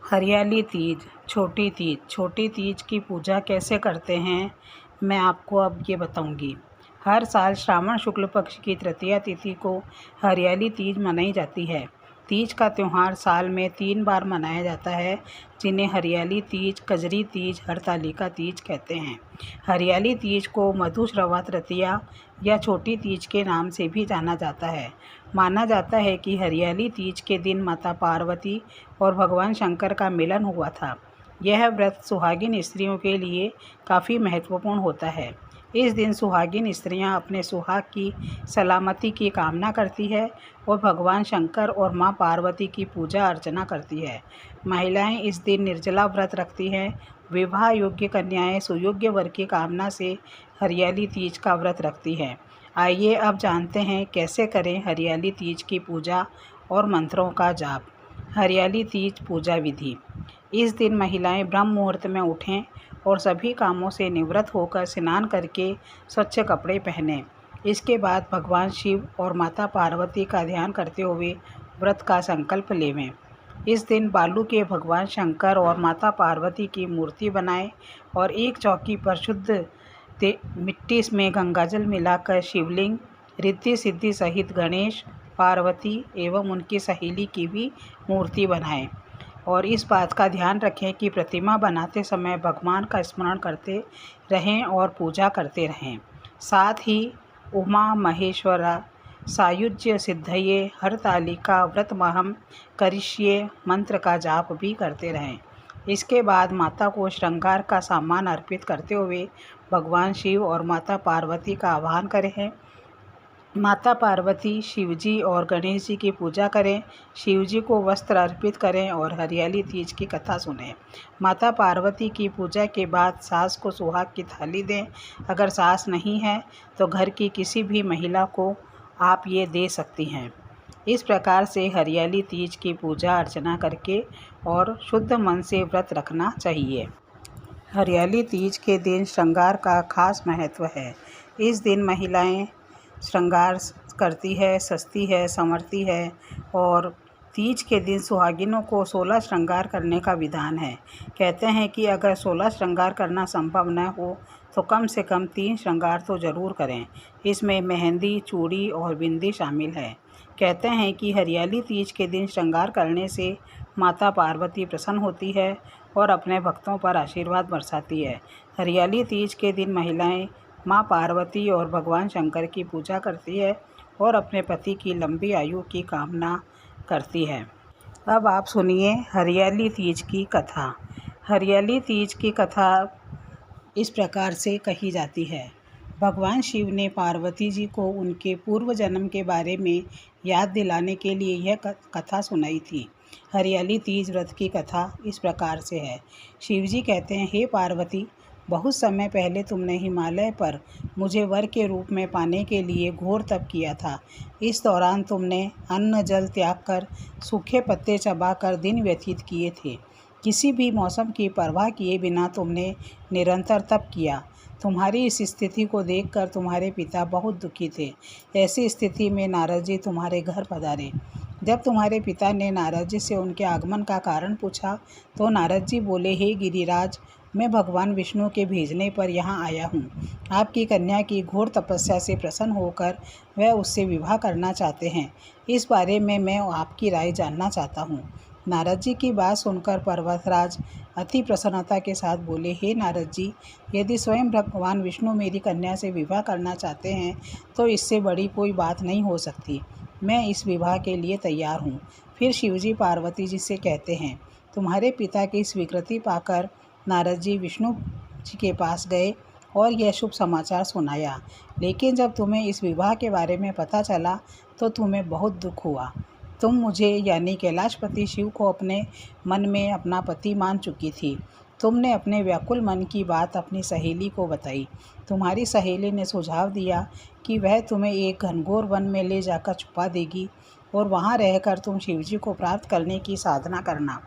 हरियाली तीज, छोटी तीज की पूजा कैसे करते हैं, मैं आपको अब ये बताऊंगी। हर साल श्रावण शुक्ल पक्ष की तृतीया तिथि को हरियाली तीज मनाई जाती है। तीज का त्यौहार साल में 3 बार मनाया जाता है, जिन्हें हरियाली तीज, कजरी तीज, हरतालिका तीज कहते हैं। हरियाली तीज को मधुश्रवा तृतीया या छोटी तीज के नाम से भी जाना जाता है। माना जाता है कि हरियाली तीज के दिन माता पार्वती और भगवान शंकर का मिलन हुआ था। यह व्रत सुहागिन स्त्रियों के लिए काफ़ी महत्वपूर्ण होता है। इस दिन सुहागिन स्त्रियां अपने सुहाग की सलामती की कामना करती है और भगवान शंकर और मां पार्वती की पूजा अर्चना करती है। महिलाएं इस दिन निर्जला व्रत रखती हैं। विवाह योग्य कन्याएं सुयोग्य वर की कामना से हरियाली तीज का व्रत रखती हैं। आइए अब जानते हैं कैसे करें हरियाली तीज की पूजा और मंत्रों का जाप। हरियाली तीज पूजा विधि। इस दिन महिलाएं ब्रह्म मुहूर्त में उठें और सभी कामों से निवृत्त होकर स्नान करके स्वच्छ कपड़े पहनें। इसके बाद भगवान शिव और माता पार्वती का ध्यान करते हुए व्रत का संकल्प लेवें। इस दिन बालू के भगवान शंकर और माता पार्वती की मूर्ति बनाएं और एक चौकी पर शुद्ध मिट्टी में गंगाजल मिलाकर शिवलिंग, रिद्धि सिद्धि सहित गणेश, पार्वती एवं उनकी सहेली की भी मूर्ति बनाएं और इस बात का ध्यान रखें कि प्रतिमा बनाते समय भगवान का स्मरण करते रहें और पूजा करते रहें। साथ ही उमा महेश्वरा सायुज्य सिद्धये हरतालिका व्रतमहं करिष्ये मंत्र का जाप भी करते रहें। इसके बाद माता को श्रृंगार का सामान अर्पित करते हुए भगवान शिव और माता पार्वती का आह्वान करें। माता पार्वती, शिवजी और गणेश जी की पूजा करें। शिवजी को वस्त्र अर्पित करें और हरियाली तीज की कथा सुनें। माता पार्वती की पूजा के बाद सास को सुहाग की थाली दें। अगर सास नहीं है तो घर की किसी भी महिला को आप ये दे सकती हैं। इस प्रकार से हरियाली तीज की पूजा अर्चना करके और शुद्ध मन से व्रत रखना चाहिए। हरियाली तीज के दिन श्रृंगार का खास महत्व है। इस दिन महिलाएं श्रृंगार करती है, सजती है, संवरती है और तीज के दिन सुहागिनों को 16 श्रृंगार करने का विधान है। कहते हैं कि अगर 16 श्रृंगार करना संभव न हो तो कम से कम 3 श्रृंगार तो ज़रूर करें। इसमें मेहंदी, चूड़ी और बिंदी शामिल है। कहते हैं कि हरियाली तीज के दिन श्रृंगार करने से माता पार्वती प्रसन्न होती है और अपने भक्तों पर आशीर्वाद बरसाती है। हरियाली तीज के दिन महिलाएं माँ पार्वती और भगवान शंकर की पूजा करती है और अपने पति की लंबी आयु की कामना करती है। अब आप सुनिए हरियाली तीज की कथा। हरियाली तीज की कथा इस प्रकार से कही जाती है। भगवान शिव ने पार्वती जी को उनके पूर्व जन्म के बारे में याद दिलाने के लिए यह कथा सुनाई थी। हरियाली तीज व्रत की कथा इस प्रकार से है। शिवजी कहते हैं, हे पार्वती, बहुत समय पहले तुमने हिमालय पर मुझे वर के रूप में पाने के लिए घोर तप किया था। इस दौरान तुमने अन्न जल त्याग कर सूखे पत्ते चबाकर दिन व्यतीत किए थे। किसी भी मौसम की परवाह किए बिना तुमने निरंतर तप किया। तुम्हारी इस स्थिति को देखकर तुम्हारे पिता बहुत दुखी थे। ऐसी स्थिति में नारद जी तुम्हारे घर पधारे। जब तुम्हारे पिता ने नारद जी से उनके आगमन का कारण पूछा तो नारद जी बोले, हे गिरिराज, मैं भगवान विष्णु के भेजने पर यहाँ आया हूँ। आपकी कन्या की घोर तपस्या से प्रसन्न होकर वह उससे विवाह करना चाहते हैं। इस बारे में मैं आपकी राय जानना चाहता हूँ। नारद जी की बात सुनकर पर्वतराज अति प्रसन्नता के साथ बोले, हे नारद जी, यदि स्वयं भगवान विष्णु मेरी कन्या से विवाह करना चाहते हैं तो इससे बड़ी कोई बात नहीं हो सकती। मैं इस विवाह के लिए तैयार हूँ। फिर शिवजी पार्वती जी से कहते हैं, तुम्हारे पिता की स्वीकृति पाकर नारद जी विष्णु जी के पास गए और यह शुभ समाचार सुनाया। लेकिन जब तुम्हें इस विवाह के बारे में पता चला तो तुम्हें बहुत दुख हुआ। तुम मुझे यानी कैलाशपति शिव को अपने मन में अपना पति मान चुकी थी। तुमने अपने व्याकुल मन की बात अपनी सहेली को बताई। तुम्हारी सहेली ने सुझाव दिया कि वह तुम्हें एक घनघोर वन में ले जाकर छुपा देगी और वहाँ रहकर तुम शिवजी को प्राप्त करने की साधना करना।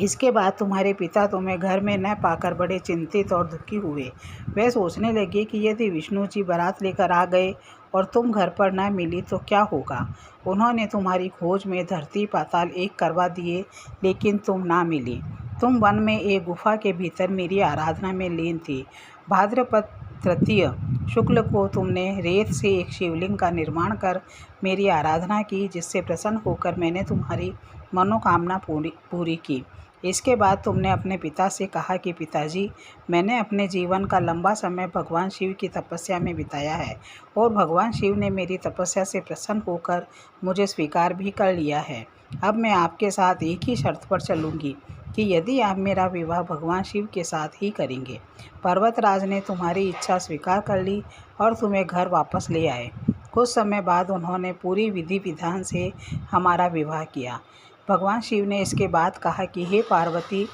इसके बाद तुम्हारे पिता तुम्हें घर में न पाकर बड़े चिंतित और दुखी हुए। वे सोचने लगे कि यदि विष्णु जी बारात लेकर आ गए और तुम घर पर न मिली तो क्या होगा। उन्होंने तुम्हारी खोज में धरती पाताल एक करवा दिए, लेकिन तुम ना मिली। तुम वन में एक गुफा के भीतर मेरी आराधना में लीन थी। भाद्रपद तृतीय शुक्ल को तुमने रेत से एक शिवलिंग का निर्माण कर मेरी आराधना की, जिससे प्रसन्न होकर मैंने तुम्हारी मनोकामना पूरी की। इसके बाद तुमने अपने पिता से कहा कि पिताजी, मैंने अपने जीवन का लंबा समय भगवान शिव की तपस्या में बिताया है और भगवान शिव ने मेरी तपस्या से प्रसन्न होकर मुझे स्वीकार भी कर लिया है। अब मैं आपके साथ एक ही शर्त पर चलूँगी कि यदि आप मेरा विवाह भगवान शिव के साथ ही करेंगे। पर्वतराज ने तुम्हारी इच्छा स्वीकार कर ली और तुम्हें घर वापस ले आए। कुछ समय बाद उन्होंने पूरी विधि विधान से हमारा विवाह किया। भगवान शिव ने इसके बाद कहा कि हे पार्वती,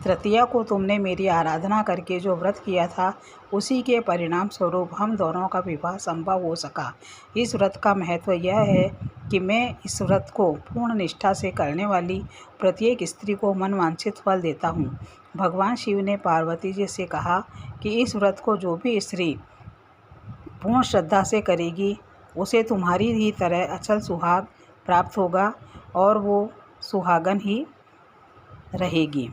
तृतीया को तुमने मेरी आराधना करके जो व्रत किया था, उसी के परिणाम स्वरूप हम दोनों का विवाह संभव हो सका। इस व्रत का महत्व यह है कि मैं इस व्रत को पूर्ण निष्ठा से करने वाली प्रत्येक स्त्री को मनवांछित फल देता हूँ। भगवान शिव ने पार्वती जी से कहा कि इस व्रत को जो भी स्त्री पूर्ण श्रद्धा से करेगी, उसे तुम्हारी ही तरह अचल सुहाग प्राप्त होगा और वो सुहागन ही रहेगी।